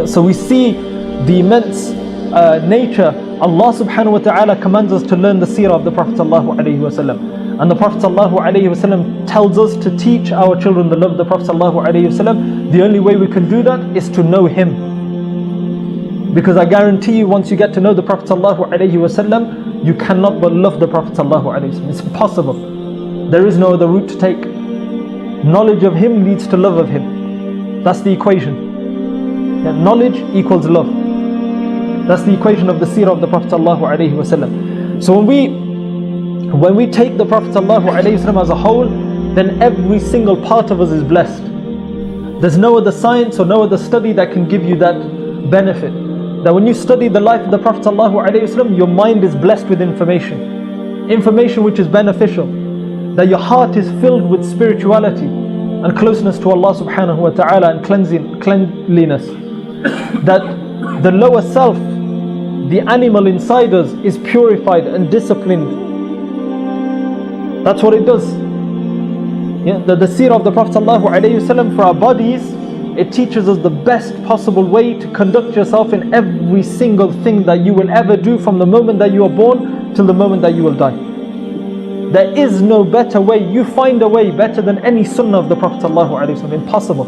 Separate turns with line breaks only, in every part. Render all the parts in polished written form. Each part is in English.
So we see the immense nature. Allah subhanahu wa ta'ala commands us to learn the seerah of the Prophet sallallahu alaihi wasallam. And the Prophet sallallahu alaihi wasallam tells us to teach our children the love of the Prophet sallallahu alaihi wasallam. The only way we can do that is to know him. Because I guarantee you, once you get to know the Prophet sallallahu alaihi wasallam, you cannot but love the Prophet sallallahu alaihi wasallam. It's impossible. There is no other route to take. Knowledge of him leads to love of him. That's the equation. Knowledge equals love. That's the equation of the seerah of the Prophet ﷺ. So when we take the Prophet ﷺ as a whole, then every single part of us is blessed. There's no other science or no other study that can give you that benefit. That when you study the life of the Prophet ﷺ, your mind is blessed with information. Information which is beneficial. That your heart is filled with spirituality and closeness to Allah subhanahu wa ta'ala and cleanliness. That the lower self, the animal inside us, is purified and disciplined. That's what it does. The seerah of the Prophet ﷺ for our bodies, it teaches us the best possible way to conduct yourself in every single thing that you will ever do, from the moment that you are born till the moment that you will die. There is no better way. You find a way better than any sunnah of the Prophet ﷺ. Impossible.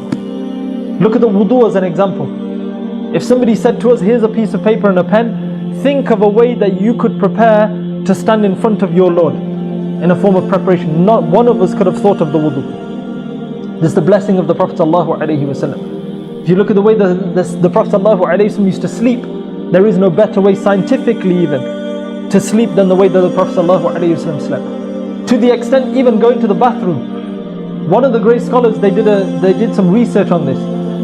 Look at the wudu as an example. If somebody said to us, here's a piece of paper and a pen, think of a way that you could prepare to stand in front of your Lord in a form of preparation. Not one of us could have thought of the wudu. This is the blessing of the Prophet ﷺ. If you look at the way the Prophet ﷺ used to sleep, there is no better way scientifically even to sleep than the way that the Prophet ﷺ slept. To the extent, even going to the bathroom. One of the great scholars, they did some research on this.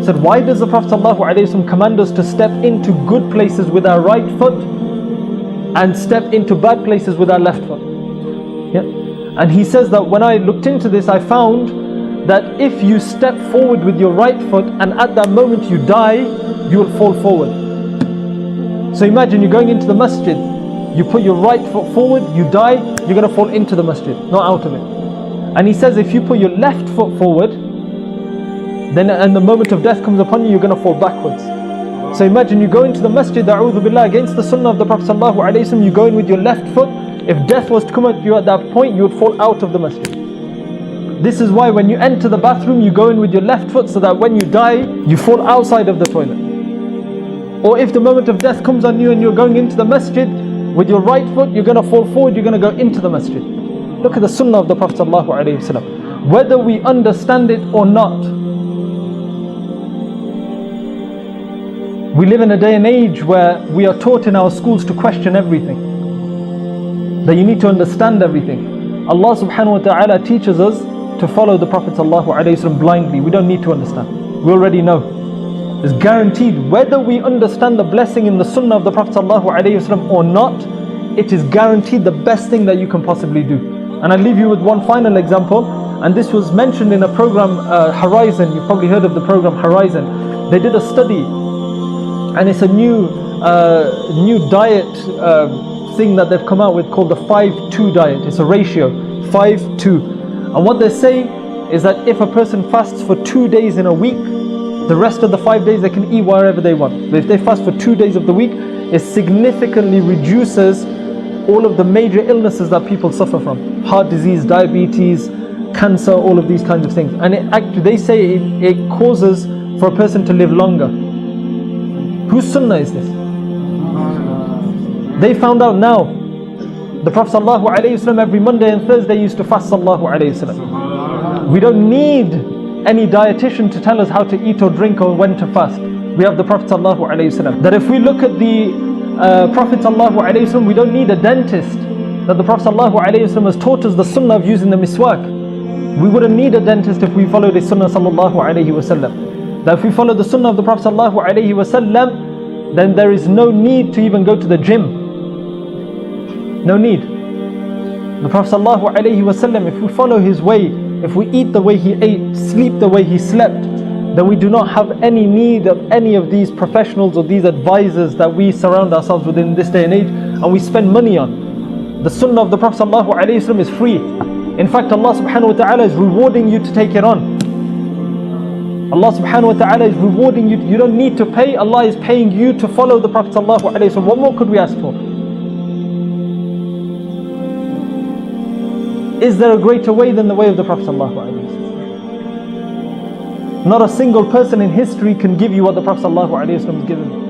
Said, why does the Prophet ﷺ command us to step into good places with our right foot and step into bad places with our left foot? And he says that when I looked into this, I found that if you step forward with your right foot and at that moment you die, you will fall forward. So imagine you're going into the masjid, you put your right foot forward, you die, you're going to fall into the masjid, not out of it. And he says if you put your left foot forward, then and the moment of death comes upon you, you're going to fall backwards. So imagine you go into the masjid, a'udhu billah, against the sunnah of the Prophet ﷺ, you go in with your left foot. If death was to come at you at that point, you would fall out of the masjid. This is why when you enter the bathroom, you go in with your left foot so that when you die, you fall outside of the toilet. Or if the moment of death comes on you and you're going into the masjid, with your right foot, you're going to fall forward, you're going to go into the masjid. Look at the sunnah of the Prophet ﷺ. Whether we understand it or not, we live in a day and age where we are taught in our schools to question everything. That you need to understand everything. Allah subhanahu wa ta'ala teaches us to follow the Prophet ﷺ blindly. We don't need to understand. We already know. It's guaranteed. Whether we understand the blessing in the sunnah of the Prophet ﷺ or not, it is guaranteed the best thing that you can possibly do. And I'll leave you with one final example. And this was mentioned in a program, Horizon. You've probably heard of the program Horizon. They did a study. And it's a new diet thing that they've come out with called the 5-2 diet. It's a ratio, 5-2. And what they say is that if a person fasts for 2 days in a week, the rest of the 5 days they can eat wherever they want. But if they fast for 2 days of the week, it significantly reduces all of the major illnesses that people suffer from. Heart disease, diabetes, cancer, all of these kinds of things. And they say it causes for a person to live longer. Whose sunnah is this? They found out now. The Prophet ﷺ every Monday and Thursday used to fast ﷺ. We don't need any dietitian to tell us how to eat or drink or when to fast. We have the Prophet ﷺ. That if we look at the Prophet ﷺ, we don't need a dentist. That the Prophet ﷺ has taught us the sunnah of using the miswak. We wouldn't need a dentist if we followed the sunnah sallallahu alayhi wasallam. That if we follow the sunnah of the Prophet sallallahu alayhi wasallam, then there is no need to even go to the gym. No need. The Prophet sallallahu alayhi wasallam, if we follow his way, if we eat the way he ate, sleep the way he slept, then we do not have any need of any of these professionals or these advisors that we surround ourselves with in this day and age and we spend money on. The sunnah of the Prophet sallallahu alayhi wasallam is free. In fact, Allah subhanahu wa ta'ala is rewarding you to take it on. Allah subhanahu wa ta'ala is rewarding you. You don't need to pay. Allah is paying you to follow the Prophet sallallahu alaihi wasallam. What more could we ask for? Is there a greater way than the way of the Prophet sallallahu alaihi wasallam? Not a single person in history can give you what the Prophet sallallahu alaihi wasallam has given.